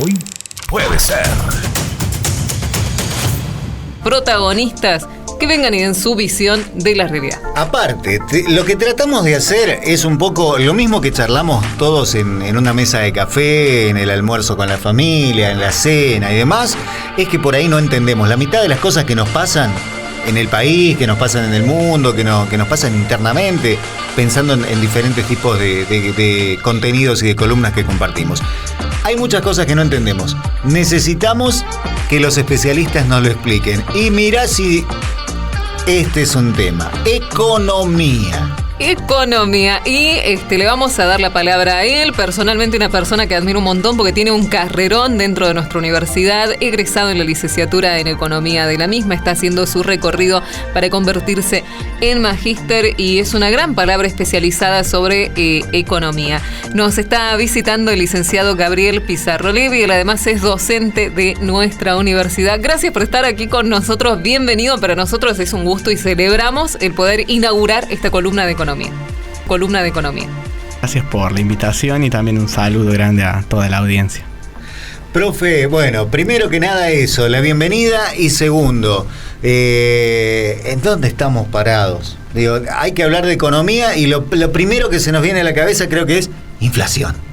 Hoy puede ser. Protagonistas que vengan y den su visión de la realidad. Aparte, lo que tratamos de hacer es un poco lo mismo que charlamos todos en una mesa de café, en el almuerzo con la familia, en la cena y demás, es que por ahí no entendemos. La mitad de las cosas que nos pasan en el país, que nos pasan en el mundo, que nos pasan internamente, pensando en diferentes tipos de contenidos y de columnas que compartimos. Hay muchas cosas que no entendemos. Necesitamos que los especialistas nos lo expliquen. Y mirá si este es un tema. Economía. Economía. Y le vamos a dar la palabra a él. Personalmente una persona que admiro un montón porque tiene un carrerón dentro de nuestra universidad, egresado en la licenciatura en Economía de la misma, está haciendo su recorrido para convertirse en magíster y es una gran palabra especializada sobre economía. Nos está visitando el licenciado Gabriel Pizarro Levi, él además es docente de nuestra universidad. Gracias por estar aquí con nosotros, bienvenido. Para nosotros es un gusto y celebramos el poder inaugurar esta columna de economía. Gracias por la invitación y también un saludo grande a toda la audiencia. Profe, bueno, primero que nada eso, la bienvenida, y segundo, ¿en dónde estamos parados? Digo, hay que hablar de economía y lo primero que se nos viene a la cabeza creo que es inflación.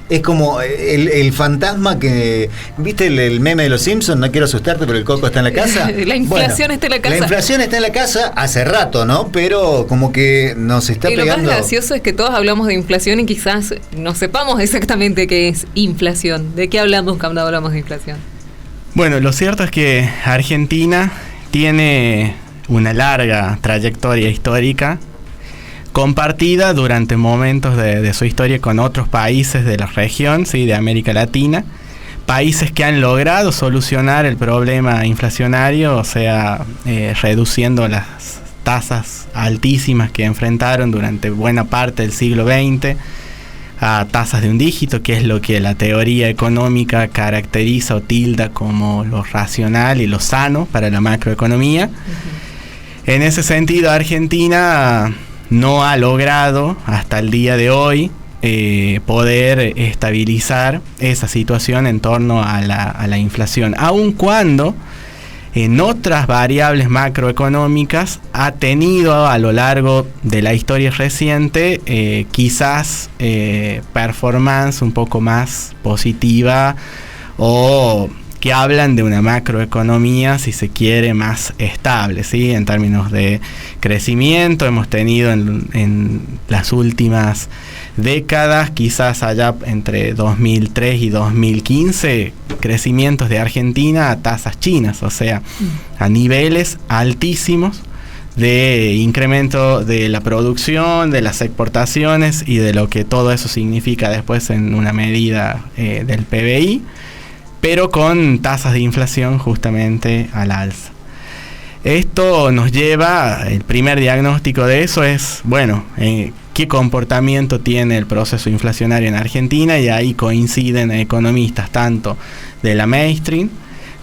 Es como el fantasma que... ¿Viste el meme de los Simpsons? No quiero asustarte, pero el coco está en la casa. La inflación está en la casa. La inflación está en la casa hace rato, ¿no? Pero como que nos está pegando... Lo más gracioso es que todos hablamos de inflación y quizás no sepamos exactamente qué es inflación. ¿De qué hablamos cuando hablamos de inflación? Bueno, lo cierto es que Argentina tiene una larga trayectoria histórica compartida durante momentos de su historia con otros países de la región, ¿sí? De América Latina, países que han logrado solucionar el problema inflacionario, o sea, reduciendo las tasas altísimas que enfrentaron durante buena parte del siglo XX a tasas de un dígito, que es lo que la teoría económica caracteriza o tilda como lo racional y lo sano para la macroeconomía. Uh-huh. En ese sentido, Argentina no ha logrado hasta el día de hoy poder estabilizar esa situación en torno a la inflación, aun cuando en otras variables macroeconómicas ha tenido a lo largo de la historia reciente quizás performance un poco más positiva o que hablan de una macroeconomía, si se quiere, más estable, ¿sí? En términos de crecimiento, hemos tenido en las últimas décadas, quizás allá entre 2003 y 2015, crecimientos de Argentina a tasas chinas, o sea, a niveles altísimos de incremento de la producción, de las exportaciones y de lo que todo eso significa después en una medida del PBI, pero con tasas de inflación justamente al alza. Esto nos lleva, el primer diagnóstico de eso es, bueno, qué comportamiento tiene el proceso inflacionario en Argentina, y ahí coinciden economistas tanto de la mainstream,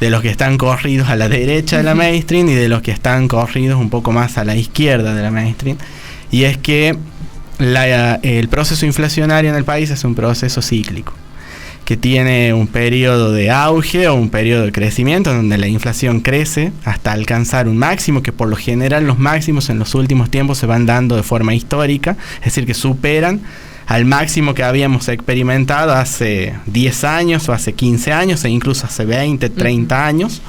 de los que están corridos a la derecha de la mainstream y de los que están corridos un poco más a la izquierda de la mainstream, y es que el proceso inflacionario en el país es un proceso cíclico, que tiene un periodo de auge o un periodo de crecimiento donde la inflación crece hasta alcanzar un máximo, que por lo general los máximos en los últimos tiempos se van dando de forma histórica, es decir, que superan al máximo que habíamos experimentado hace 10 años o hace 15 años e incluso hace 20, 30 años.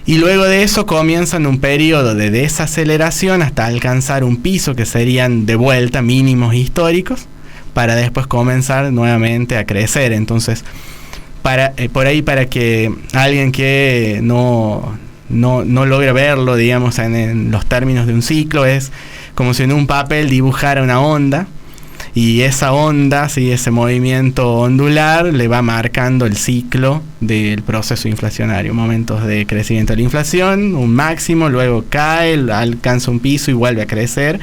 Y luego de eso comienzan un periodo de desaceleración hasta alcanzar un piso que serían de vuelta mínimos históricos, para después comenzar nuevamente a crecer. Entonces, por ahí, para que alguien que no logra verlo, digamos, en los términos de un ciclo, es como si en un papel dibujara una onda, y esa onda, ¿sí? Ese movimiento ondular le va marcando el ciclo del proceso inflacionario. Momentos de crecimiento de la inflación, un máximo, luego cae, alcanza un piso y vuelve a crecer.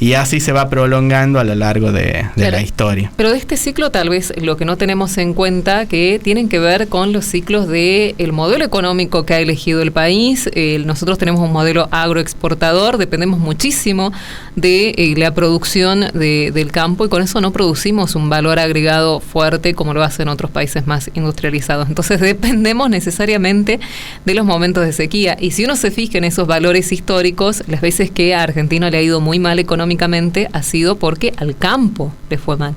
Y así se va prolongando a lo largo de la historia. Pero de este ciclo tal vez lo que no tenemos en cuenta que tienen que ver con los ciclos del modelo económico que ha elegido el país. Nosotros tenemos un modelo agroexportador, dependemos muchísimo de la producción del campo, y con eso no producimos un valor agregado fuerte como lo hacen otros países más industrializados. Entonces dependemos necesariamente de los momentos de sequía, y si uno se fija en esos valores históricos, las veces que a Argentina le ha ido muy mal económicamente ha sido porque al campo le fue mal.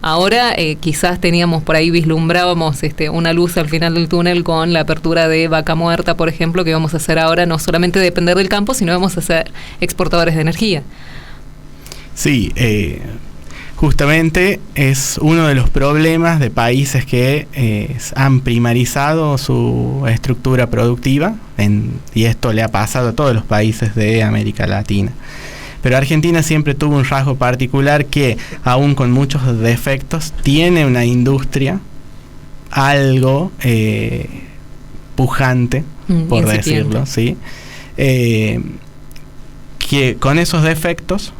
Ahora quizás teníamos por ahí, vislumbrábamos una luz al final del túnel con la apertura de Vaca Muerta, por ejemplo, que vamos a hacer ahora, no solamente depender del campo, sino vamos a ser exportadores de energía. Sí, justamente es uno de los problemas de países que han primarizado su estructura productiva, y esto le ha pasado a todos los países de América Latina. Pero Argentina siempre tuvo un rasgo particular que, aún con muchos defectos, tiene una industria algo pujante, por decirlo, ¿sí? Que con esos defectos,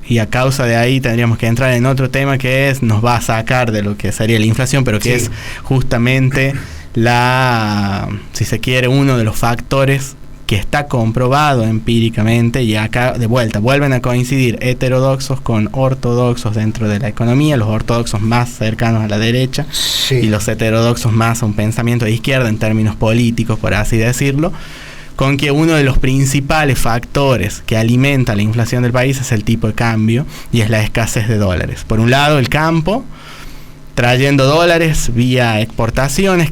y a causa de ahí tendríamos que entrar en otro tema que nos va a sacar de lo que sería la inflación, pero que es justamente si se quiere, uno de los factores que está comprobado empíricamente, y acá de vuelta vuelven a coincidir heterodoxos con ortodoxos dentro de la economía, los ortodoxos más cercanos a la derecha y los heterodoxos más a un pensamiento de izquierda en términos políticos, por así decirlo, con que uno de los principales factores que alimenta la inflación del país es el tipo de cambio y es la escasez de dólares. Por un lado, el campo trayendo dólares vía exportaciones,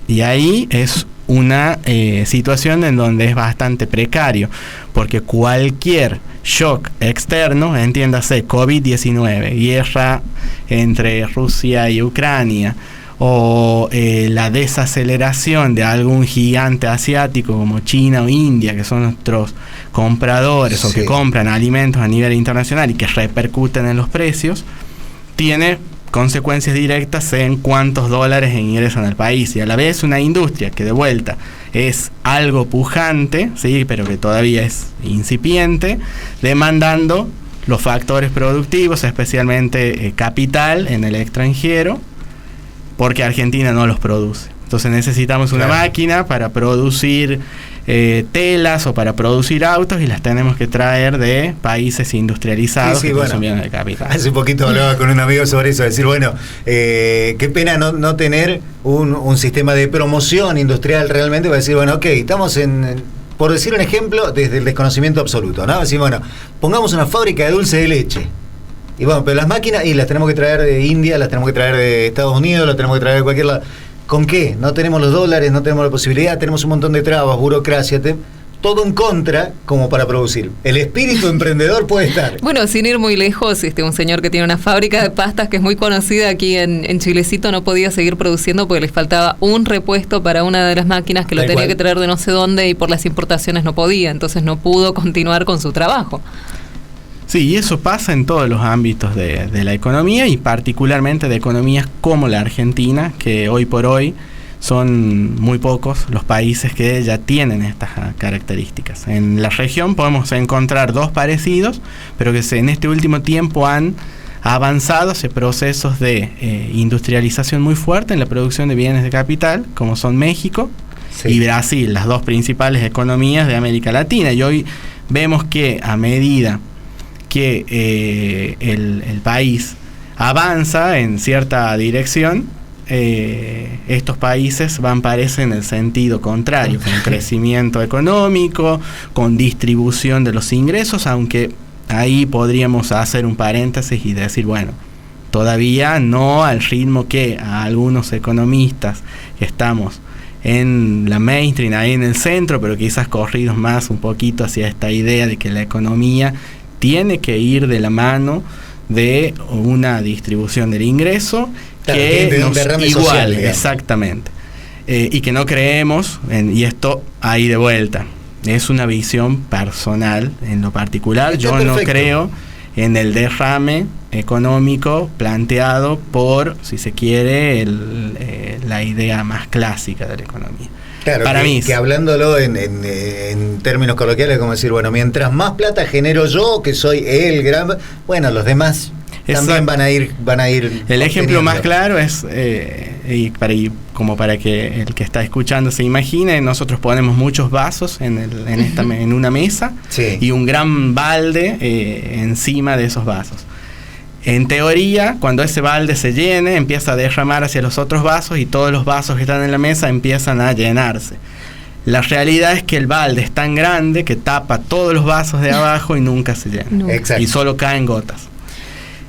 y ahí es una situación en donde es bastante precario, porque cualquier shock externo, entiéndase COVID-19, guerra entre Rusia y Ucrania, o la desaceleración de algún gigante asiático como China o India, que son nuestros compradores o que compran alimentos a nivel internacional y que repercuten en los precios, tiene consecuencias directas en cuántos dólares ingresan al país, y a la vez una industria que de vuelta es algo pujante, sí, pero que todavía es incipiente, demandando los factores productivos, especialmente capital en el extranjero, porque Argentina no los produce. Entonces necesitamos una máquina para producir telas o para producir autos, y las tenemos que traer de países industrializados que consumían el capital. Hace poquito hablaba con un amigo sobre eso, decir, bueno, qué pena no tener un sistema de promoción industrial realmente para decir, bueno, ok, estamos por decir un ejemplo, desde el desconocimiento absoluto, ¿no? Decir, bueno, pongamos una fábrica de dulce de leche. Y bueno, pero las máquinas, y las tenemos que traer de India, las tenemos que traer de Estados Unidos, las tenemos que traer de cualquier lado. ¿Con qué? No tenemos los dólares, no tenemos la posibilidad, tenemos un montón de trabas, burocracia, todo en contra como para producir. El espíritu emprendedor puede estar. Bueno, sin ir muy lejos, un señor que tiene una fábrica de pastas que es muy conocida aquí en Chilecito no podía seguir produciendo porque les faltaba un repuesto para una de las máquinas que lo tenía que traer de no sé dónde, y por las importaciones no podía, entonces no pudo continuar con su trabajo. Sí, y eso pasa en todos los ámbitos de la economía, y particularmente de economías como la Argentina, que hoy por hoy son muy pocos los países que ya tienen estas características. En la región podemos encontrar dos parecidos, pero que en este último tiempo han avanzado hacia procesos de industrialización muy fuerte en la producción de bienes de capital, como son México y Brasil, las dos principales economías de América Latina. Y hoy vemos que a medida que el país avanza en cierta dirección, estos países parece en el sentido contrario, con crecimiento económico, con distribución de los ingresos, aunque ahí podríamos hacer un paréntesis y decir, bueno, todavía no al ritmo que a algunos economistas que estamos en la mainstream, ahí en el centro, pero quizás corridos más un poquito hacia esta idea de que la economía tiene que ir de la mano de una distribución del ingreso que nos iguale, social, exactamente, y que no creemos y esto ahí de vuelta es una visión personal en lo particular. Yo no creo en el derrame económico planteado por, si se quiere, la idea más clásica de la economía. Claro, para mí que hablándolo en términos coloquiales, como decir, bueno, mientras más plata genero yo, que soy el gran, bueno, los demás también van a ir. El ejemplo más claro es, como para que el que está escuchando se imagine, nosotros ponemos muchos vasos en una mesa, sí, y un gran balde encima de esos vasos. En teoría, cuando ese balde se llene, empieza a derramar hacia los otros vasos y todos los vasos que están en la mesa empiezan a llenarse. La realidad es que el balde es tan grande que tapa todos los vasos de abajo y nunca se llena. No. Y solo caen gotas.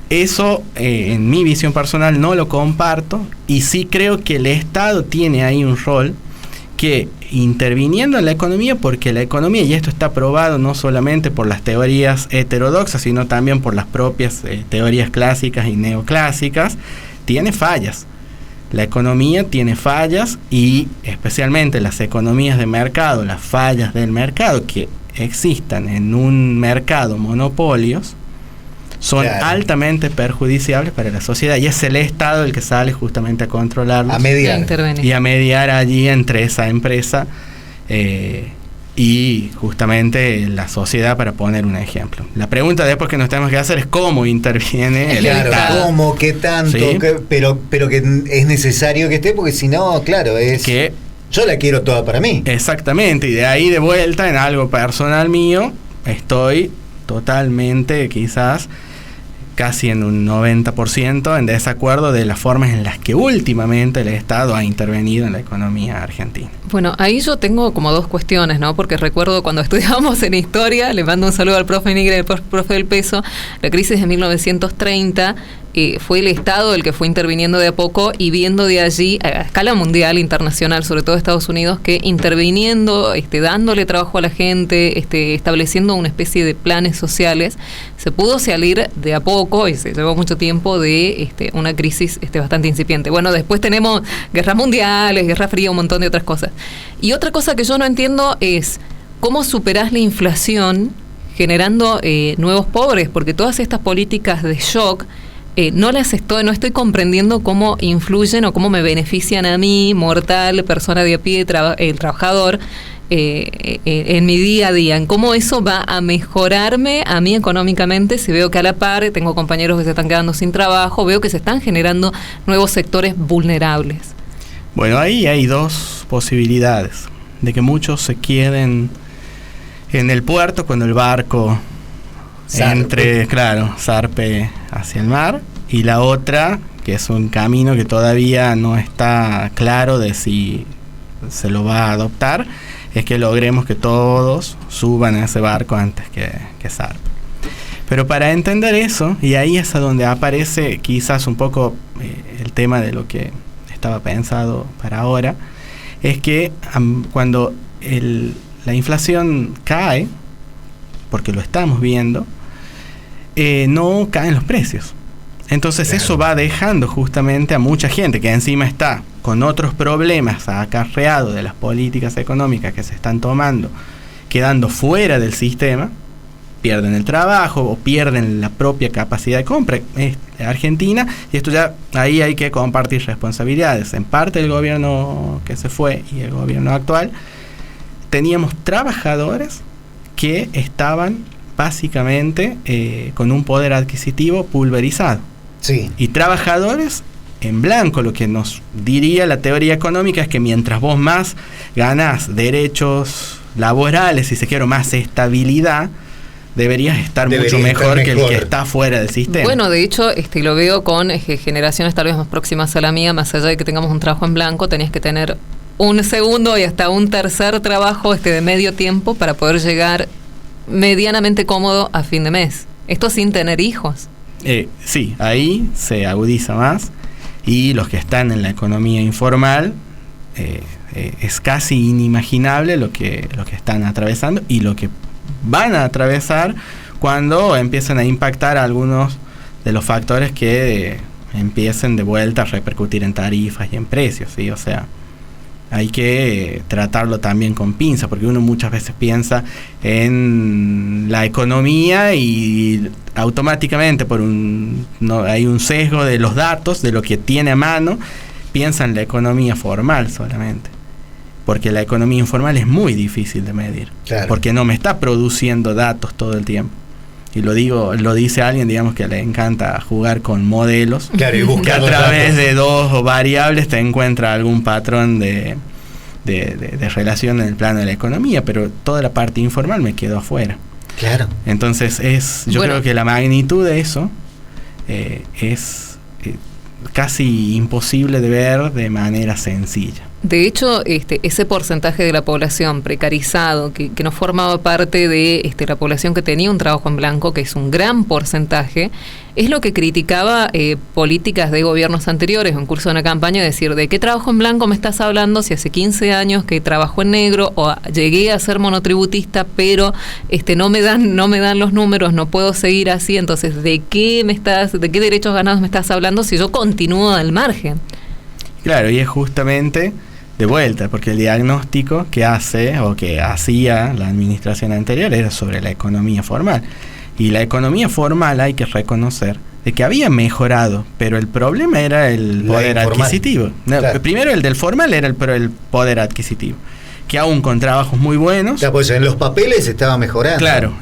Eso, en mi visión personal, no lo comparto, y sí creo que el Estado tiene ahí un rol que, interviniendo en la economía, porque la economía, y esto está probado no solamente por las teorías heterodoxas, sino también por las propias teorías clásicas y neoclásicas, tiene fallas. La economía tiene fallas, y especialmente las economías de mercado, las fallas del mercado que existan en un mercado monopolios, son altamente perjudiciables para la sociedad, y es el Estado el que sale justamente a controlarlos, a mediar y a mediar allí entre esa empresa y justamente la sociedad, para poner un ejemplo. La pregunta después que nos tenemos que hacer es cómo interviene el Estado. ¿Cómo? ¿Qué tanto? ¿Sí? Pero que es necesario que esté, porque si no, claro, es que yo la quiero toda para mí. Exactamente, y de ahí de vuelta en algo personal mío, estoy totalmente, quizás casi en un 90% en desacuerdo de las formas en las que últimamente el Estado ha intervenido en la economía argentina. Bueno, ahí yo tengo como dos cuestiones, ¿no? Porque recuerdo cuando estudiábamos en historia, le mando un saludo al profe Nigre, el profe del peso, la crisis de 1930, fue el Estado el que fue interviniendo de a poco y viendo de allí, a escala mundial, internacional, sobre todo Estados Unidos, que interviniendo, dándole trabajo a la gente, estableciendo una especie de planes sociales, se pudo salir de a poco, y se llevó mucho tiempo, de una crisis bastante incipiente. Bueno, después tenemos guerras mundiales, guerra fría, un montón de otras cosas. Y otra cosa que yo no entiendo es cómo superás la inflación generando nuevos pobres, porque todas estas políticas de shock no estoy comprendiendo cómo influyen o cómo me benefician a mí, mortal, persona de a pie, el trabajador, en mi día a día, en cómo eso va a mejorarme a mí económicamente, si veo que a la par tengo compañeros que se están quedando sin trabajo, veo que se están generando nuevos sectores vulnerables. Bueno, ahí hay dos posibilidades, de que muchos se queden en el puerto cuando el barco zarpe hacia el mar, y la otra, que es un camino que todavía no está claro de si se lo va a adoptar, es que logremos que todos suban a ese barco antes que zarpe. Pero para entender eso, y ahí es a donde aparece quizás un poco el tema de lo que estaba pensado para ahora, es que cuando la inflación cae, porque lo estamos viendo, no caen los precios. Entonces eso va dejando justamente a mucha gente que encima está con otros problemas acarreados de las políticas económicas que se están tomando, quedando fuera del sistema, pierden el trabajo o pierden la propia capacidad de compra. Argentina, y esto ya ahí hay que compartir responsabilidades. En parte el gobierno que se fue y el gobierno actual, teníamos trabajadores que estaban básicamente con un poder adquisitivo pulverizado. Sí. Y trabajadores en blanco. Lo que nos diría la teoría económica es que mientras vos más ganás derechos laborales, si se quiere, más estabilidad, deberías estar mucho mejor que el que está fuera del sistema. Bueno, de hecho, lo veo con generaciones tal vez más próximas a la mía, más allá de que tengamos un trabajo en blanco, tenías que tener un segundo y hasta un tercer trabajo de medio tiempo para poder llegar medianamente cómodo a fin de mes. Esto sin tener hijos. Sí, ahí se agudiza más, y los que están en la economía informal, es casi inimaginable lo que están atravesando y lo que van a atravesar cuando empiezan a impactar algunos de los factores que empiecen de vuelta a repercutir en tarifas y en precios, ¿sí? O sea, hay que tratarlo también con pinza, porque uno muchas veces piensa en la economía y automáticamente hay un sesgo de los datos, de lo que tiene a mano, piensa en la economía formal solamente. Porque la economía informal es muy difícil de medir, claro, porque no me está produciendo datos todo el tiempo. y lo dice alguien, digamos, que le encanta jugar con modelos, claro, y que a través de dos variables te encuentra algún patrón de relación en el plano de la economía, pero toda la parte informal me quedó afuera. Claro. Entonces yo creo que la magnitud de eso es casi imposible de ver de manera sencilla. De hecho, ese porcentaje de la población precarizado que no formaba parte de la población que tenía un trabajo en blanco, que es un gran porcentaje, es lo que criticaba políticas de gobiernos anteriores en curso de una campaña, decir, ¿de qué trabajo en blanco me estás hablando si hace 15 años que trabajo en negro o llegué a ser monotributista, pero no me dan los números, no puedo seguir así? Entonces, ¿de qué derechos ganados me estás hablando si yo continúo al margen? Claro, y es justamente de vuelta, porque el diagnóstico que hace o que hacía la administración anterior era sobre la economía formal. Y la economía formal, hay que reconocer de que había mejorado, pero el problema era el poder adquisitivo. Claro. Primero el del formal era el poder adquisitivo, que aún con trabajos muy buenos... Claro, pues en los papeles estaba mejorando. Claro,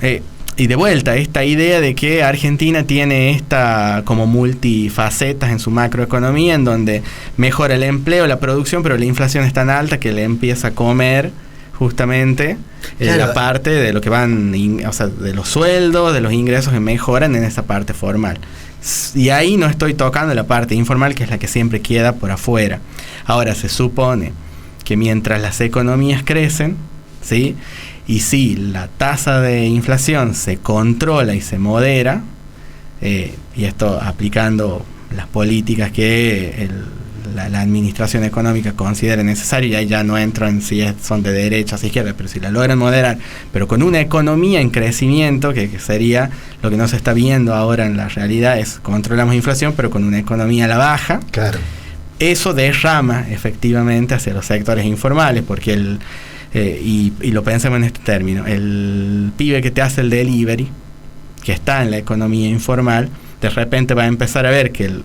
y de vuelta, esta idea de que Argentina tiene esta como multifacetas en su macroeconomía, en donde mejora el empleo, la producción, pero la inflación es tan alta que le empieza a comer justamente la parte de lo que de los sueldos, de los ingresos que mejoran en esa parte formal. Y ahí no estoy tocando la parte informal, que es la que siempre queda por afuera. Ahora, se supone que mientras las economías crecen, ¿sí?, y si la tasa de inflación se controla y se modera, y esto aplicando las políticas que la administración económica considere necesario, y ahí ya no entro en si son de derecha o de izquierda, pero si la logran moderar, pero con una economía en crecimiento, que sería lo que no se está viendo ahora en la realidad, es controlamos inflación, pero con una economía a la baja. Claro. Eso derrama efectivamente hacia los sectores informales, porque y lo pensemos en este término, el pibe que te hace el delivery, que está en la economía informal, de repente va a empezar a ver que el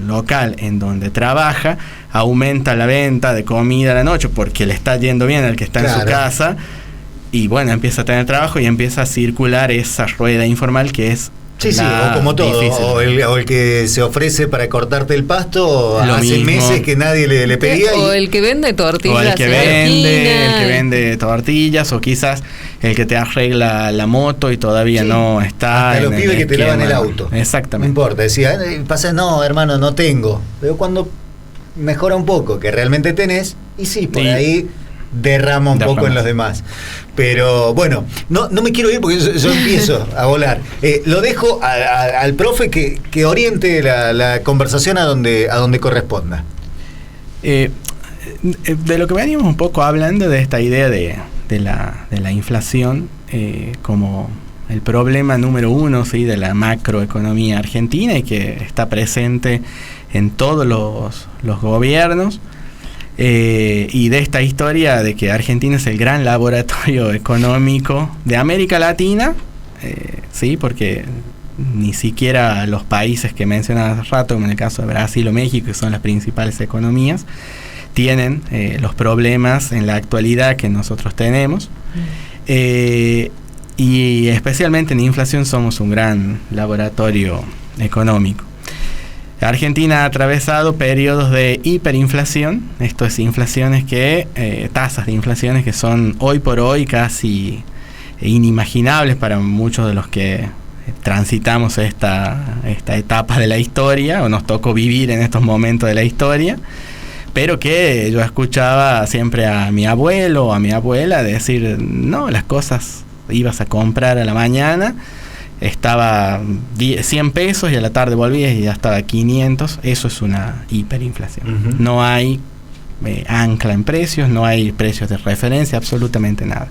local en donde trabaja aumenta la venta de comida a la noche porque le está yendo bien al que está en su casa, y bueno, empieza a tener trabajo y empieza a circular esa rueda informal que es o como todo, o el que se ofrece para cortarte el pasto hace meses que nadie le pedía. O el que vende tortillas. O el que vende tortillas, o quizás el que te arregla la moto y todavía no está. Hasta los pibes que te lavan el auto. Exactamente. No importa, decía, no, hermano, no tengo. Pero cuando mejora un poco, que realmente tenés, y sí, por ahí derrama un poco en los demás. Pero bueno, no me quiero ir porque yo empiezo a volar. Lo dejo al profe que oriente la conversación a donde corresponda. De lo que venimos un poco hablando, de esta idea de la inflación como el problema número uno, ¿sí?, de la macroeconomía argentina, y que está presente en todos los gobiernos. Y de esta historia de que Argentina es el gran laboratorio económico de América Latina, sí, porque ni siquiera los países que mencionaba hace rato, como en el caso de Brasil o México, que son las principales economías, tienen los problemas en la actualidad que nosotros tenemos. Y especialmente en inflación somos un gran laboratorio económico. Argentina ha atravesado periodos de hiperinflación, esto es inflaciones tasas de inflaciones que son hoy por hoy casi inimaginables para muchos de los que transitamos esta etapa de la historia, o nos tocó vivir en estos momentos de la historia, pero que yo escuchaba siempre a mi abuelo o a mi abuela decir, no, las cosas ibas a comprar a la mañana, estaba 100 pesos y a la tarde volvías y ya estaba 500. Eso es una hiperinflación. Uh-huh. No hay ancla en precios, no hay precios de referencia, absolutamente nada.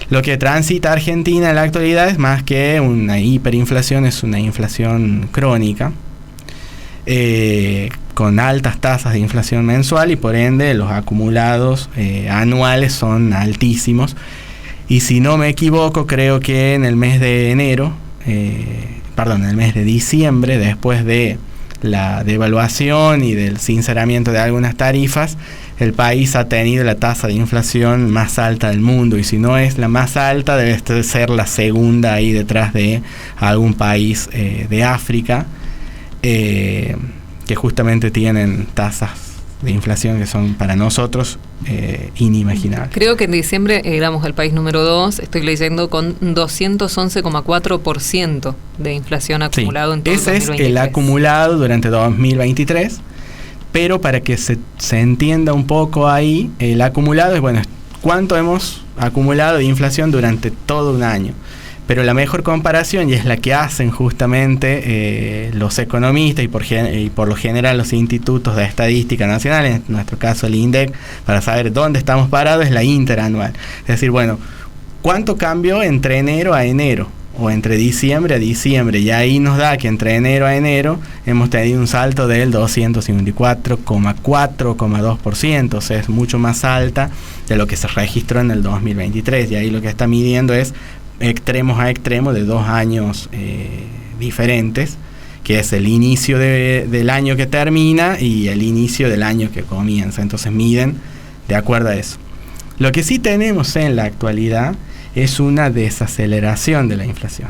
Lo que transita Argentina en la actualidad es más que una hiperinflación, es una inflación crónica, con altas tasas de inflación mensual, y por ende los acumulados anuales son altísimos. Y si no me equivoco, creo que en el mes de en el mes de diciembre, después de la devaluación y del sinceramiento de algunas tarifas, el país ha tenido la tasa de inflación más alta del mundo, y si no es la más alta, debe ser la segunda ahí detrás de algún país de África, que justamente tienen tasas de inflación que son para nosotros inimaginables. Creo que en diciembre éramos el país número 2, estoy leyendo, con 211,4% de inflación acumulado en todo el 2023. Ese es el acumulado durante 2023, pero para que se entienda un poco ahí, el acumulado es, bueno, cuánto hemos acumulado de inflación durante todo un año. Pero la mejor comparación, y es la que hacen justamente los economistas y por lo general los institutos de estadística nacional, en nuestro caso el INDEC, para saber dónde estamos parados, es la interanual. Es decir, bueno, ¿cuánto cambió entre enero a enero? O entre diciembre a diciembre, y ahí nos da que entre enero a enero hemos tenido un salto del 254,4,2%, o sea, es mucho más alta de lo que se registró en el 2023, y ahí lo que está midiendo es extremos a extremos de 2 años diferentes, que es el inicio del año que termina y el inicio del año que comienza. Entonces miden de acuerdo a eso. Lo que sí tenemos en la actualidad es una desaceleración de la inflación.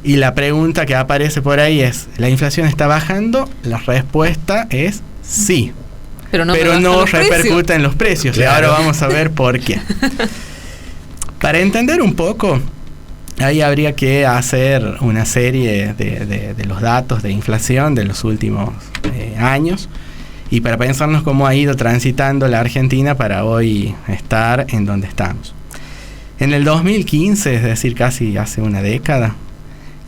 Y la pregunta que aparece por ahí es, ¿la inflación está bajando? La respuesta es sí. Pero no repercute en los precios. Claro. Y ahora vamos a ver por qué. Para entender un poco, ahí habría que hacer una serie de los datos de inflación de los últimos años, y para pensarnos cómo ha ido transitando la Argentina para hoy estar en donde estamos. En el 2015, es decir, casi hace una década,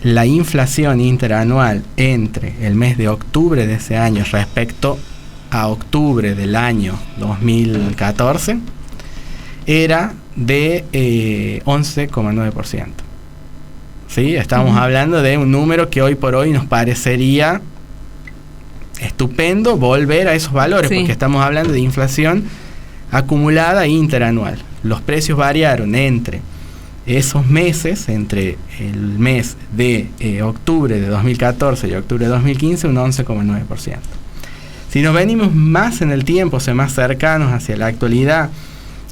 la inflación interanual entre el mes de octubre de ese año respecto a octubre del año 2014 era de 11,9%. ¿Sí? Estamos hablando de un número que hoy por hoy nos parecería estupendo volver a esos valores, porque estamos hablando de inflación acumulada interanual. Los precios variaron entre esos meses, entre el mes de octubre de 2014 y octubre de 2015, un 11,9%. Si nos venimos más en el tiempo, o sea, más cercanos hacia la actualidad,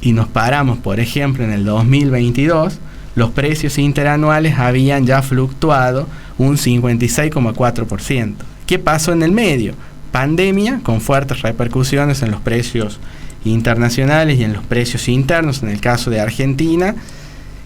y nos paramos, por ejemplo, en el 2022, los precios interanuales habían ya fluctuado un 56,4%. ¿Qué pasó en el medio? Pandemia, con fuertes repercusiones en los precios internacionales y en los precios internos, en el caso de Argentina,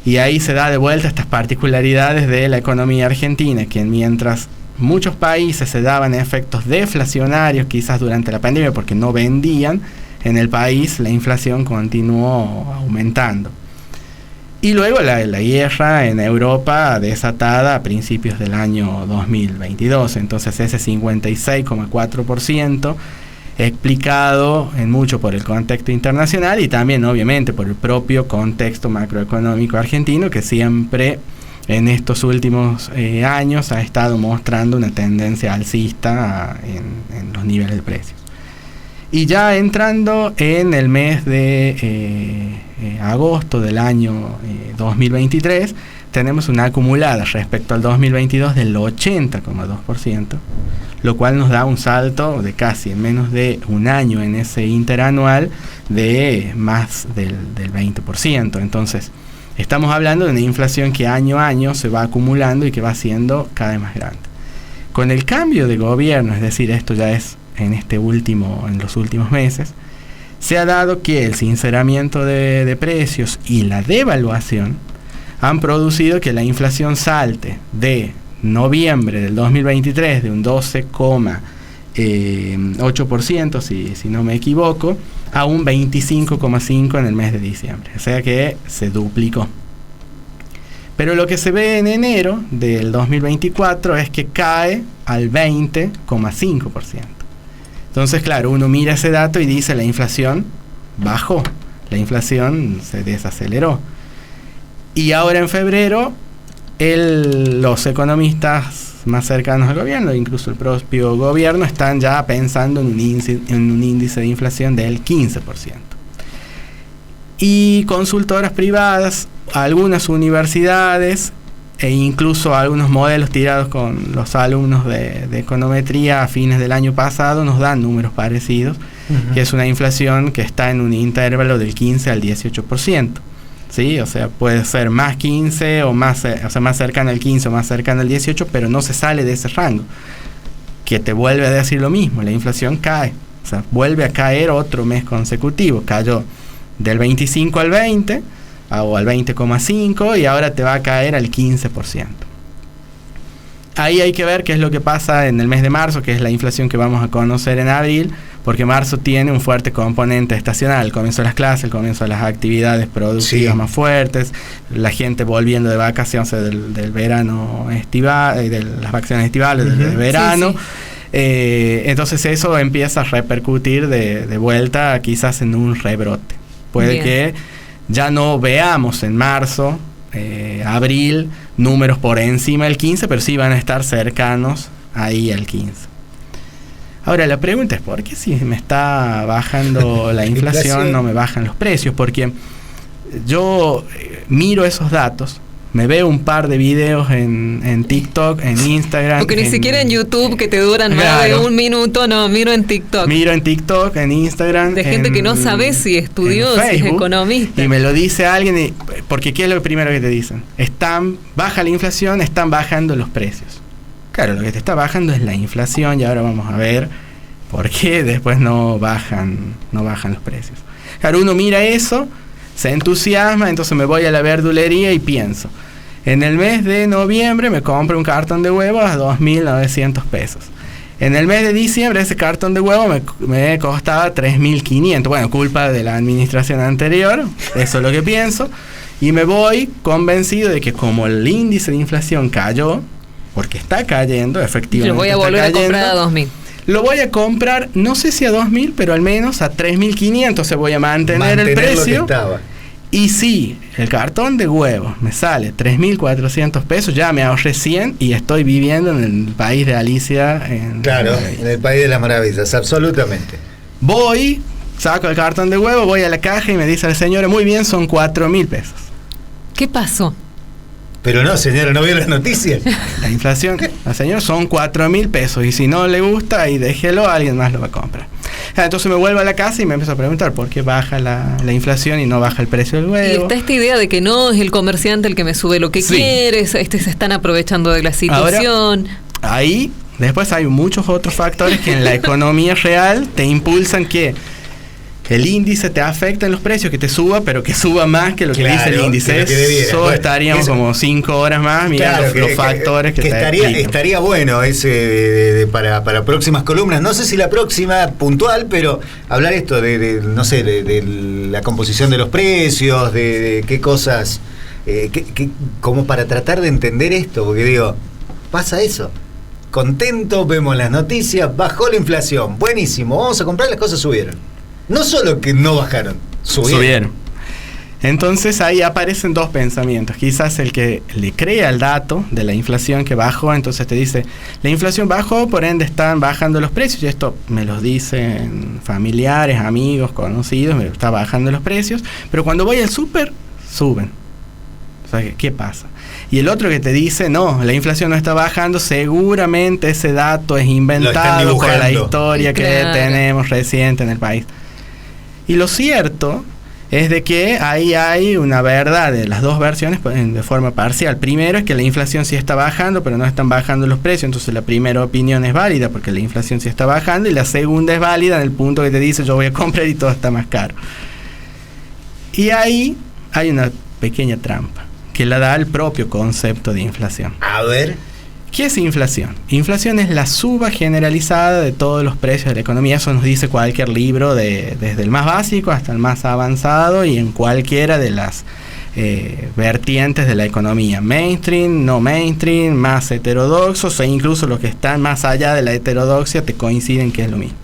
y ahí se da de vuelta estas particularidades de la economía argentina, que mientras muchos países se daban efectos deflacionarios quizás durante la pandemia porque no vendían, en el país la inflación continuó aumentando. Y luego la guerra en Europa desatada a principios del año 2022, entonces ese 56,4% explicado en mucho por el contexto internacional y también obviamente por el propio contexto macroeconómico argentino, que siempre en estos últimos años ha estado mostrando una tendencia alcista en los niveles de precios. Y ya entrando en el mes de agosto del año 2023, tenemos una acumulada respecto al 2022 del 80,2%, lo cual nos da un salto de casi en menos de un año en ese interanual de más del 20%. Entonces, estamos hablando de una inflación que año a año se va acumulando y que va siendo cada vez más grande. Con el cambio de gobierno, es decir, esto ya es en los últimos meses, se ha dado que el sinceramiento de precios y la devaluación han producido que la inflación salte de noviembre del 2023 de un 12,8%, si no me equivoco, a un 25,5% en el mes de diciembre. O sea que se duplicó. Pero lo que se ve en enero del 2024 es que cae al 20,5%. Entonces, claro, uno mira ese dato y dice, la inflación bajó, la inflación se desaceleró. Y ahora en febrero, los economistas más cercanos al gobierno, incluso el propio gobierno, están ya pensando en un índice de inflación del 15%. Y consultoras privadas, algunas universidades e incluso algunos modelos tirados con los alumnos de econometría a fines del año pasado nos dan números parecidos, que es una inflación que está en un intervalo del 15 al 18%. ¿Sí? O sea, puede ser más 15 o más, o sea, más cercano al 15 o más cercano al 18, pero no se sale de ese rango. Que te vuelve a decir lo mismo, la inflación cae. O sea, vuelve a caer otro mes consecutivo. Cayó del 25 al 20 o al 20,5 y ahora te va a caer al 15%. Ahí hay que ver qué es lo que pasa en el mes de marzo, que es la inflación que vamos a conocer en abril, porque marzo tiene un fuerte componente estacional, el comienzo de las clases, el comienzo de las actividades productivas más fuertes, la gente volviendo de vacaciones del verano estival, de las vacaciones estivales, del verano. Entonces eso empieza a repercutir de vuelta quizás en un rebrote. Puede que ya no veamos en marzo, abril, números por encima del 15, pero sí van a estar cercanos ahí al 15. Ahora la pregunta es, ¿por qué si me está bajando la inflación no me bajan los precios? Porque yo miro esos datos, me veo un par de videos en TikTok, en Instagram. Porque ni siquiera en YouTube, que te duran más de un minuto, no, miro en TikTok. Miro en TikTok, en Instagram. De gente que no sabe si estudió, si es economista. Y me lo dice alguien, porque ¿qué es lo primero que te dicen? Baja la inflación, están bajando los precios. Claro, lo que te está bajando es la inflación y ahora vamos a ver por qué después no bajan los precios. Claro, uno mira eso, se entusiasma, entonces me voy a la verdulería y pienso, en el mes de noviembre me compro un cartón de huevos a 2.900 pesos. En el mes de diciembre ese cartón de huevo me costaba 3.500. Bueno, culpa de la administración anterior, eso es lo que pienso. Y me voy convencido de que como el índice de inflación cayó, porque está cayendo, efectivamente. Lo voy a volver a comprar a 2.000. Lo voy a comprar, no sé si a 2.000, pero al menos a 3.500 se voy a mantener el precio. Y si el cartón de huevos me sale 3.400 pesos, ya me ahorré 100 y estoy viviendo en el país de Alicia. En el país de las maravillas, absolutamente. Voy, saco el cartón de huevo, voy a la caja y me dice la señora, muy bien, son 4.000 pesos. ¿Qué pasó? Pero no, señora, ¿no vio las noticias? La inflación, la señora, son 4.000 pesos. Y si no le gusta, ahí déjelo, alguien más lo va a comprar. Entonces me vuelvo a la casa y me empiezo a preguntar por qué baja la inflación y no baja el precio del huevo. Y está esta idea de que no es el comerciante el que me sube lo que quiere, se están aprovechando de la situación. Ahora, ahí, después hay muchos otros factores que en la economía real te impulsan que el índice te afecta en los precios, que te suba, pero que suba más que lo que dice el índice. Eso estaríamos como 5 horas más mirando los factores que estaría bueno ese para próximas columnas. No sé si la próxima puntual, pero hablar esto de la composición de los precios, de qué cosas, como para tratar de entender esto, porque digo, pasa eso. Contento, vemos las noticias, bajó la inflación, buenísimo, vamos a comprar, las cosas subieron. No solo que no bajaron, subieron. Entonces ahí aparecen dos pensamientos. Quizás el que le crea el dato de la inflación que bajó, entonces te dice, la inflación bajó, por ende están bajando los precios. Y esto me lo dicen familiares, amigos, conocidos, me está bajando los precios. Pero cuando voy al súper, suben. O sea, ¿qué pasa? Y el otro que te dice, no, la inflación no está bajando, seguramente ese dato es inventado por la historia que tenemos reciente en el país. Y lo cierto es de que ahí hay una verdad de las dos versiones de forma parcial. Primero es que la inflación sí está bajando, pero no están bajando los precios. Entonces la primera opinión es válida porque la inflación sí está bajando. Y la segunda es válida en el punto que te dice yo voy a comprar y todo está más caro. Y ahí hay una pequeña trampa que la da el propio concepto de inflación. A ver. ¿Qué es inflación? Inflación es la suba generalizada de todos los precios de la economía. Eso nos dice cualquier libro, desde el más básico hasta el más avanzado y en cualquiera de las vertientes de la economía. Mainstream, no mainstream, más heterodoxos e incluso los que están más allá de la heterodoxia te coinciden que es lo mismo.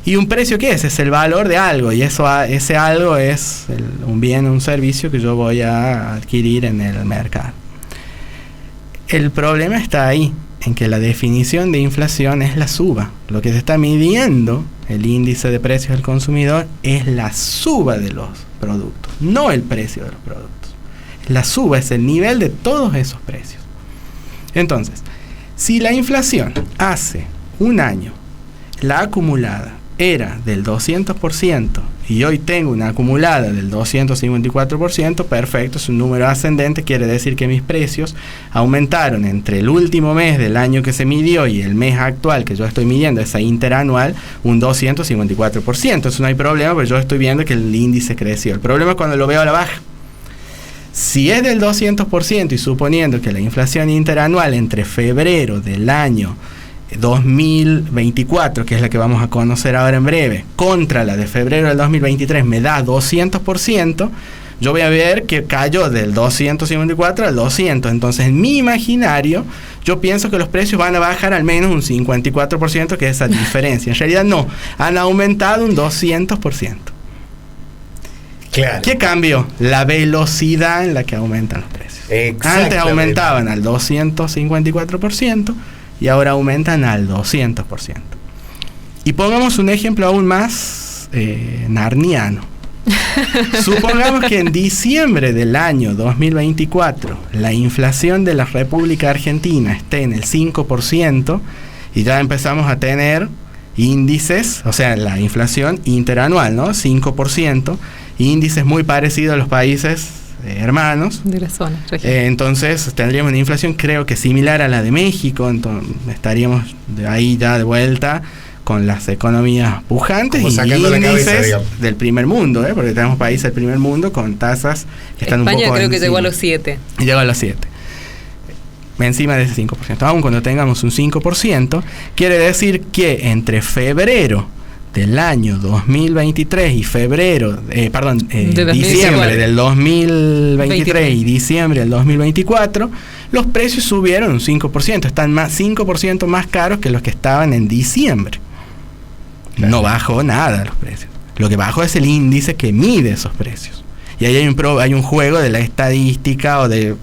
¿Y un precio qué es? Es el valor de algo y ese algo es un bien, un servicio que yo voy a adquirir en el mercado. El problema está ahí, en que la definición de inflación es la suba. Lo que se está midiendo, el índice de precios del consumidor, es la suba de los productos, no el precio de los productos. La suba es el nivel de todos esos precios. Entonces, si la inflación hace un año, la acumulada, era del 200% y hoy tengo una acumulada del 254%, perfecto, es un número ascendente, quiere decir que mis precios aumentaron entre el último mes del año que se midió y el mes actual que yo estoy midiendo, esa interanual, un 254%. Eso no hay problema, porque yo estoy viendo que el índice creció. El problema es cuando lo veo a la baja. Si es del 200% y suponiendo que la inflación interanual entre febrero del año 2024, que es la que vamos a conocer ahora en breve, contra la de febrero del 2023 me da 200%, yo voy a ver que cayó del 254 al 200. Entonces, en mi imaginario, yo pienso que los precios van a bajar al menos un 54%, que es esa diferencia. En realidad no, han aumentado un 200%. Claro. ¿Qué cambió? La velocidad en la que aumentan los precios. Antes aumentaban al 254%. Y ahora aumentan al 200%. Y pongamos un ejemplo aún más narniano. Supongamos que en diciembre del año 2024 la inflación de la República Argentina esté en el 5% y ya empezamos a tener índices, o sea, la inflación interanual, ¿no? 5%, índices muy parecidos a los países hermanos de la zona. Entonces tendríamos una inflación creo que similar a la de México, entonces estaríamos ahí ya de vuelta con las economías pujantes y índices del primer mundo, porque tenemos países del primer mundo con tasas que están España un poco creo que encima. llegó a los 7. Llegó a los 7. Encima de ese 5%. Aún cuando tengamos un 5%, quiere decir que entre febrero del año 2023 y diciembre del 2023 y diciembre del 2024, los precios subieron un 5%, están 5% más caros que los que estaban en diciembre. Claro. No bajó nada los precios. Lo que bajó es el índice que mide esos precios. Y ahí hay un juego de la estadística o de...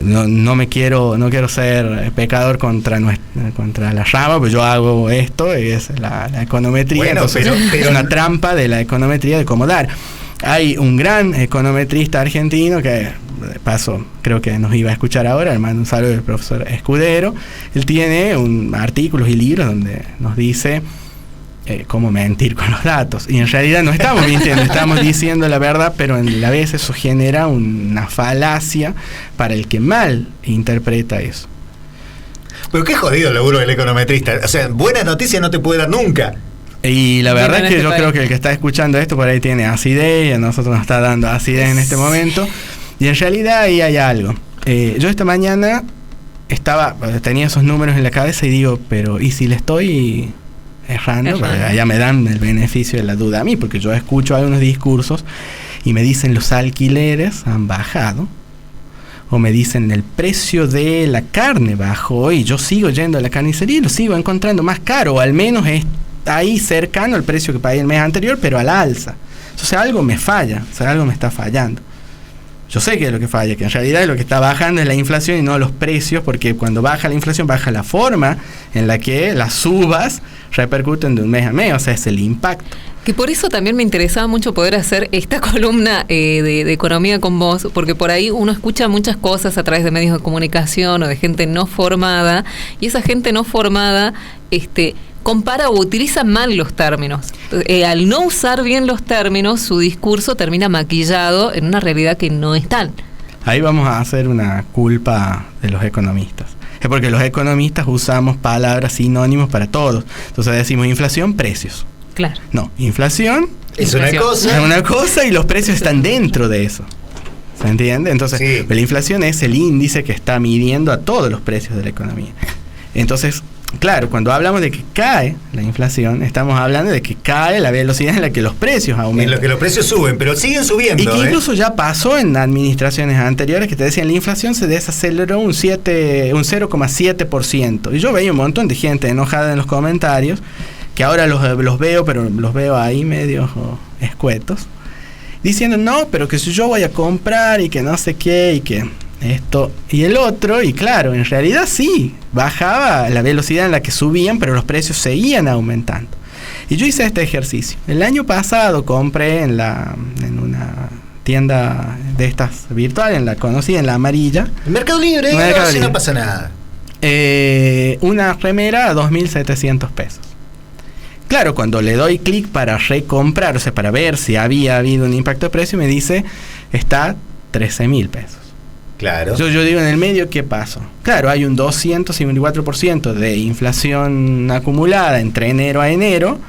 No quiero ser pecador contra la rama, pues yo hago esto, es la econometría. Bueno, pero es una trampa de la econometría de cómo dar. Hay un gran econometrista argentino que, de paso, creo que nos iba a escuchar ahora, le mando un saludo del profesor Escudero. Él tiene artículos y libros donde nos dice cómo mentir con los datos. Y en realidad no estamos mintiendo, estamos diciendo la verdad, pero a la vez eso genera una falacia para el que mal interpreta eso. Pero qué jodido el laburo del econometrista. O sea, buena noticia no te puede dar nunca. Y la verdad es que yo creo que el que está escuchando esto por ahí tiene acidez, y a nosotros nos está dando acidez en este momento. Y en realidad ahí hay algo. Yo esta mañana tenía esos números en la cabeza y digo, pero ¿y si le estoy errando? Ya me dan el beneficio de la duda a mí, porque yo escucho algunos discursos y me dicen los alquileres han bajado, o me dicen el precio de la carne bajó y yo sigo yendo a la carnicería y lo sigo encontrando más caro, o al menos es ahí cercano al precio que pagué el mes anterior, pero a la alza. Entonces algo me falla, algo me está fallando. Yo sé que es lo que falla, que en realidad lo que está bajando es la inflación y no los precios, porque cuando baja la inflación baja la forma en la que las subas repercuten de un mes a mes, o sea, es el impacto. Que por eso también me interesaba mucho poder hacer esta columna de economía con vos, porque por ahí uno escucha muchas cosas a través de medios de comunicación o de gente no formada, y esa gente no formada compara o utiliza mal los términos. Al no usar bien los términos, su discurso termina maquillado en una realidad que no es tal. Ahí vamos a hacer una culpa de los economistas. Es porque los economistas usamos palabras sinónimos para todos. Entonces decimos inflación, precios. Claro. No, inflación es una cosa y los precios están dentro de eso. ¿Se entiende? Entonces, sí. La inflación es el índice que está midiendo a todos los precios de la economía. Entonces, claro, cuando hablamos de que cae la inflación, estamos hablando de que cae la velocidad en la que los precios aumentan. En lo que los precios suben, pero siguen subiendo. Y que incluso ya pasó en administraciones anteriores que te decían la inflación se desaceleró un 0,7%. Y yo veía un montón de gente enojada en los comentarios, que ahora los veo, pero los veo ahí medio escuetos, diciendo, no, pero que si yo voy a comprar y que no sé qué y que esto y el otro, y claro, en realidad sí, bajaba la velocidad en la que subían, pero los precios seguían aumentando. Y yo hice este ejercicio. El año pasado compré en una tienda de estas virtuales, la conocí en la amarilla. Mercado Libre, no pasa nada. Una remera a 2.700 pesos. Claro, cuando le doy clic para recomprar, o sea, para ver si había habido un impacto de precio, me dice, está 13.000 pesos. Claro. Yo digo, en el medio, ¿qué pasó? Claro, hay un 254% de inflación acumulada entre enero a enero,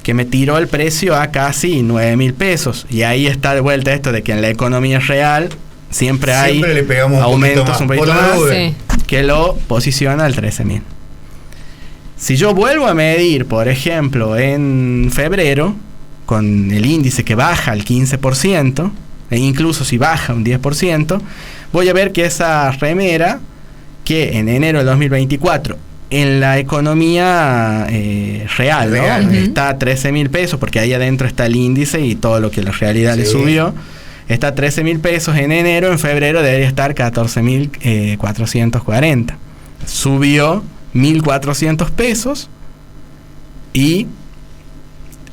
que me tiró el precio a casi 9.000 pesos. Y ahí está de vuelta esto de que en la economía real siempre hay le pegamos aumentos un poquito más, Sí. que lo posiciona al 13.000. Si yo vuelvo a medir, por ejemplo, en febrero, con el índice que baja al 15%, e incluso si baja un 10%, voy a ver que esa remera, que en enero de 2024, en la economía real, ¿no? Real. Está a 13.000 pesos, porque ahí adentro está el índice y todo lo que la realidad le subió. Está a 13.000 pesos en enero, en febrero debería estar 14.440. Subió 1.400 pesos y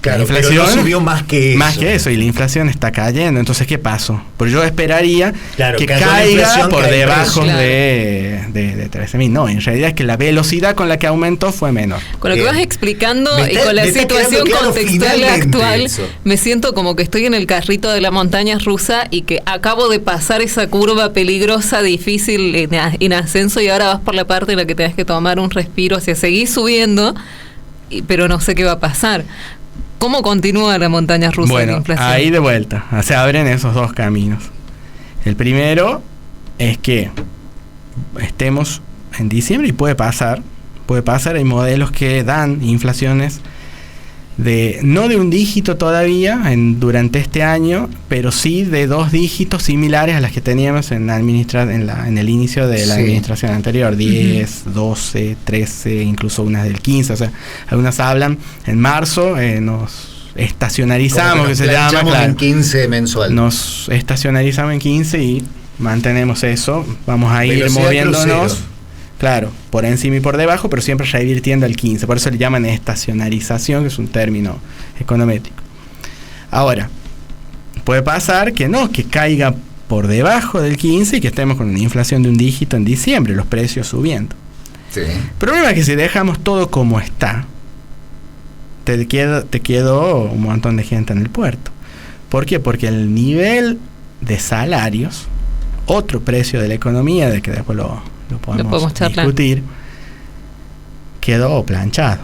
Claro, la inflación pero no subió más que eso. Más que eso, y la inflación está cayendo. Entonces, ¿qué pasó? Pues yo esperaría que cayó la caiga inflación, por cae el debajo precio. de 13.000. No, en realidad es que la velocidad con la que aumentó fue menor. Con lo que Bien. vas explicando Me y está- con la me está situación quedando claro contextual finalmente actual, eso. me siento como que estoy en el carrito de la montaña rusa y que acabo de pasar esa curva peligrosa, difícil, en ascenso, y ahora vas por la parte en la que tenés que tomar un respiro, o sea, seguís subiendo, pero no sé qué va a pasar. ¿Cómo continúa la montaña rusa de la Bueno, inflación? ahí de vuelta, se abren esos dos caminos. El primero es que estemos en diciembre y puede pasar, hay modelos que dan inflaciones no de un dígito todavía durante este año, pero sí de 2 dígitos similares a las que teníamos en el inicio de la administración anterior, 10, 12, 13, incluso unas del 15, o sea, algunas hablan en marzo, nos estacionarizamos, que se llama, claro, en 15 mensual. nos estacionarizamos en 15 y mantenemos eso, vamos a ir Velocidad moviéndonos. crucero. Claro, por encima y por debajo, pero siempre revirtiendo al 15. Por eso le llaman estacionarización, que es un término econométrico. Ahora, puede pasar que no, que caiga por debajo del 15 y que estemos con una inflación de un dígito en diciembre, los precios subiendo. Sí. El problema es que si dejamos todo como está, te quedó un montón de gente en el puerto. ¿Por qué? Porque el nivel de salarios, otro precio de la economía, de que después lo podemos discutir, quedó planchado.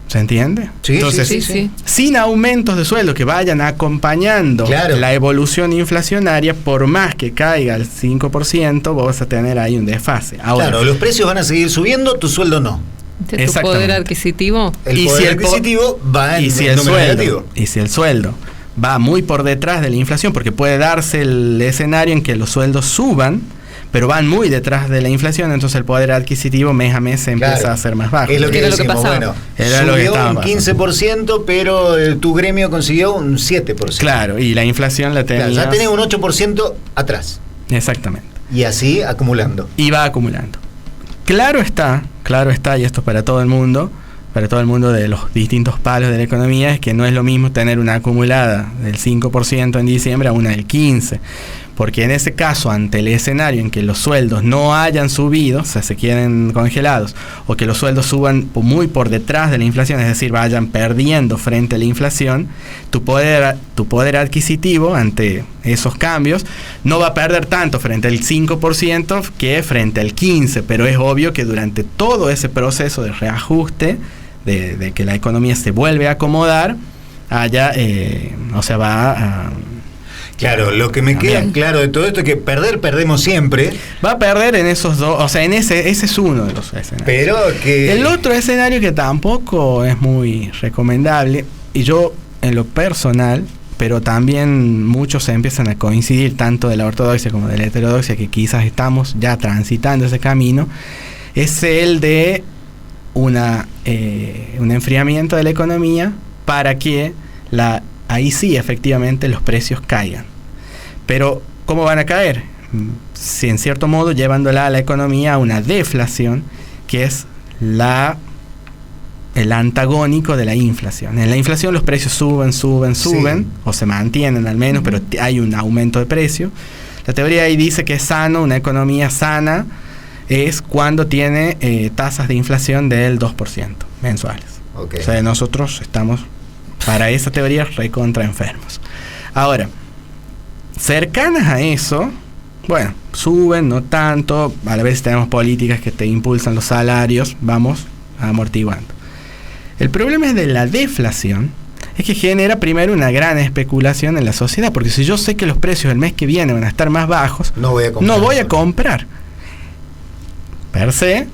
¿Se entiende? Sí, entonces, sí. sin aumentos de sueldo que vayan acompañando la evolución inflacionaria, por más que caiga el 5%, vos vas a tener ahí un desfase. Ahora, Claro, los precios van a seguir subiendo, tu sueldo no. ¿De tu poder adquisitivo? El poder adquisitivo va en si el número negativo. Y si el sueldo va muy por detrás de la inflación, porque puede darse el escenario en que los sueldos suban, pero van muy detrás de la inflación, entonces el poder adquisitivo mes a mes se empieza a hacer más bajo. Es lo que Era lo que decimos, pasaba. bueno, Era lo que subió estaba un pasando. 15%, pero tu gremio consiguió un 7%. Claro, y la inflación la tenía. Claro, ya tenés un 8% atrás. Exactamente. Y así acumulando. Y va acumulando. Claro está, y esto es para todo el mundo de los distintos palos de la economía, es que no es lo mismo tener una acumulada del 5% en diciembre a una del 15%. Porque en ese caso, ante el escenario en que los sueldos no hayan subido, o sea, se queden congelados, o que los sueldos suban muy por detrás de la inflación, es decir, vayan perdiendo frente a la inflación, tu poder adquisitivo ante esos cambios no va a perder tanto frente al 5% que frente al 15%, pero es obvio que durante todo ese proceso de reajuste, de que la economía se vuelve a acomodar, va a... Claro, lo que me queda claro de todo esto es que perdemos siempre. Va a perder en esos dos, o sea, ese es uno de los escenarios. Pero que... El otro escenario que tampoco es muy recomendable, y yo en lo personal, pero también muchos se empiezan a coincidir, tanto de la ortodoxia como de la heterodoxia, que quizás estamos ya transitando ese camino, es el de un enfriamiento de la economía para que ahí sí efectivamente los precios caigan. Pero ¿cómo van a caer? Si en cierto modo llevándola a la economía a una deflación, que es el antagónico de la inflación. En la inflación los precios suben, sí, o se mantienen al menos, pero hay un aumento de precio. La teoría ahí dice que es sano, una economía sana es cuando tiene tasas de inflación del 2%. mensuales. Okay. O sea, nosotros estamos, para esa teoría, recontra enfermos. Ahora, cercanas a eso, bueno, suben, no tanto, a la vez tenemos políticas que te impulsan los salarios, vamos amortiguando. El problema es de la deflación, es que genera primero una gran especulación en la sociedad, porque si yo sé que los precios el mes que viene van a estar más bajos, no voy a comprar. Per se,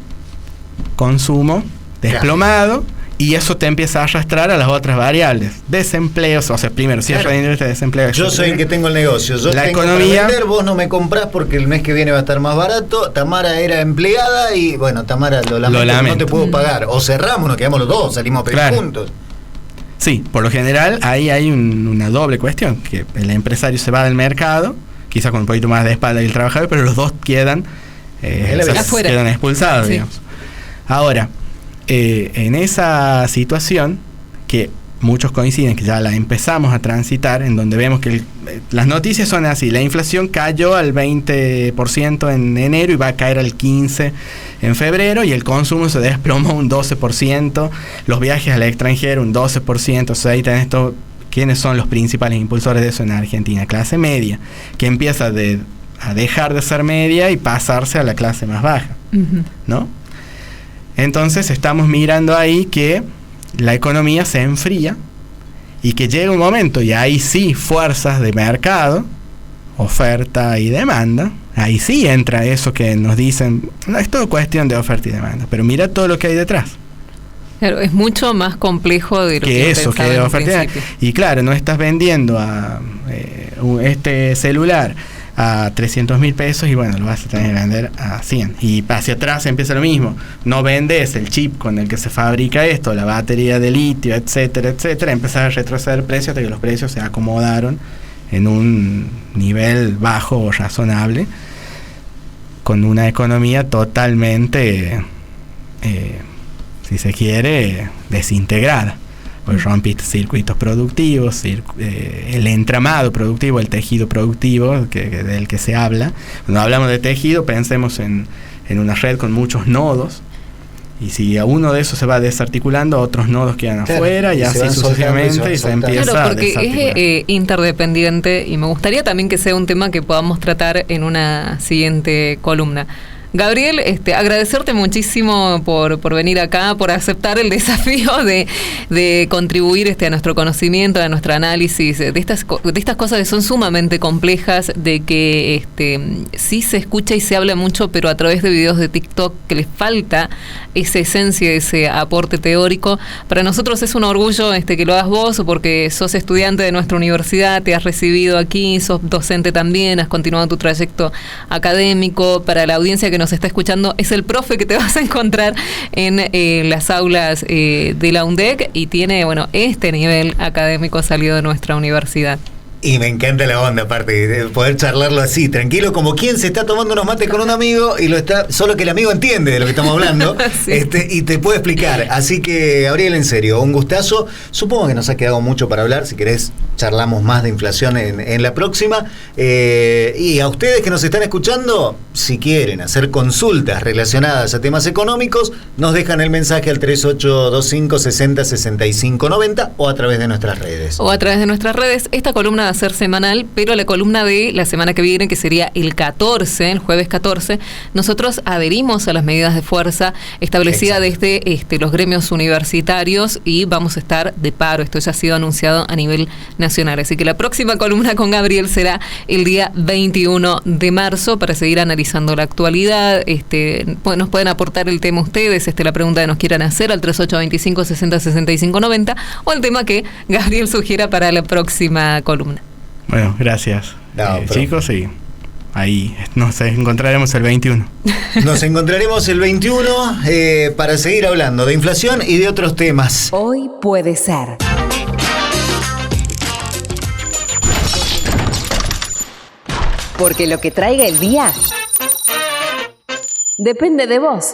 consumo desplomado, y eso te empieza a arrastrar a las otras variables. Desempleo, o sea, primero, cierre de industria, desempleo. Yo soy el que tengo el negocio. Yo la tengo economía, para vender, vos no me comprás porque el mes que viene va a estar más barato. Tamara era empleada y, bueno, Tamara, lo lamento. No te puedo pagar. O cerramos, nos quedamos los dos, salimos a pedir juntos. Sí, por lo general, ahí hay una doble cuestión. Que el empresario se va del mercado, quizás con un poquito más de espalda que el trabajador, pero los dos quedan expulsados, sí. Digamos. Ahora, en esa situación, que muchos coinciden que ya la empezamos a transitar, en donde vemos que las noticias son así: la inflación cayó al 20% en enero y va a caer al 15% en febrero, y el consumo se desplomó un 12%, los viajes al extranjero un 12%, o sea, ahí tenés todo. ¿Quiénes son los principales impulsores de eso en Argentina? Clase media, que empieza a dejar de ser media y pasarse a la clase más baja, ¿no? Entonces estamos mirando ahí que la economía se enfría y que llega un momento, y ahí sí, fuerzas de mercado, oferta y demanda, ahí sí entra eso que nos dicen, no es todo cuestión de oferta y demanda, pero mira todo lo que hay detrás. Claro, es mucho más complejo de lo que eso, que de oferta. Y claro, no estás vendiendo a este celular a 300.000 pesos y bueno, lo vas a tener que vender a 100. Y hacia atrás empieza lo mismo. No vendes el chip con el que se fabrica esto, la batería de litio, etcétera, etcétera. Empezar a retroceder precios hasta que los precios se acomodaron en un nivel bajo o razonable, con una economía totalmente, si se quiere, desintegrada. Pues rompiste circuitos productivos, el entramado productivo, el tejido productivo del que se habla. Cuando hablamos de tejido, pensemos en una red con muchos nodos, y si a uno de esos se va desarticulando, otros nodos quedan afuera, y así sucesivamente, y se empieza a desarticular. Porque es interdependiente, y me gustaría también que sea un tema que podamos tratar en una siguiente columna. Gabriel, agradecerte muchísimo por venir acá, por aceptar el desafío de contribuir a nuestro conocimiento, a nuestro análisis de estas cosas que son sumamente complejas, de que sí se escucha y se habla mucho, pero a través de videos de TikTok, que les falta esa esencia, ese aporte teórico. Para nosotros es un orgullo que lo hagas vos, porque sos estudiante de nuestra universidad, te has recibido aquí, sos docente también, has continuado tu trayecto académico. Para la audiencia que nos está escuchando, es el profe que te vas a encontrar en las aulas de la UNDEC, y tiene, este nivel académico salido de nuestra universidad. Y me encanta la onda, aparte, de poder charlarlo así, tranquilo, como quien se está tomando unos mates con un amigo y lo está, solo que el amigo entiende de lo que estamos hablando, sí. Y te puede explicar. Así que, Gabriel, en serio, un gustazo. Supongo que nos ha quedado mucho para hablar. Si querés, charlamos más de inflación en la próxima. Y a ustedes que nos están escuchando, si quieren hacer consultas relacionadas a temas económicos, nos dejan el mensaje al 3825-606590 o a través de nuestras redes. Esta columna va a ser semanal, pero la columna de la semana que viene, que sería el jueves 14, nosotros adherimos a las medidas de fuerza establecidas desde los gremios universitarios, y vamos a estar de paro. Esto ya ha sido anunciado a nivel nacional. Así que la próxima columna con Gabriel será el día 21 de marzo para seguir analizando la actualidad. Nos pueden aportar el tema ustedes, la pregunta que nos quieran hacer al 3825-606590, o el tema que Gabriel sugiera para la próxima columna. Bueno, gracias, chicos, y ahí nos encontraremos el 21. Nos encontraremos el 21 para seguir hablando de inflación y de otros temas. Hoy puede ser. Porque lo que traiga el día depende de vos.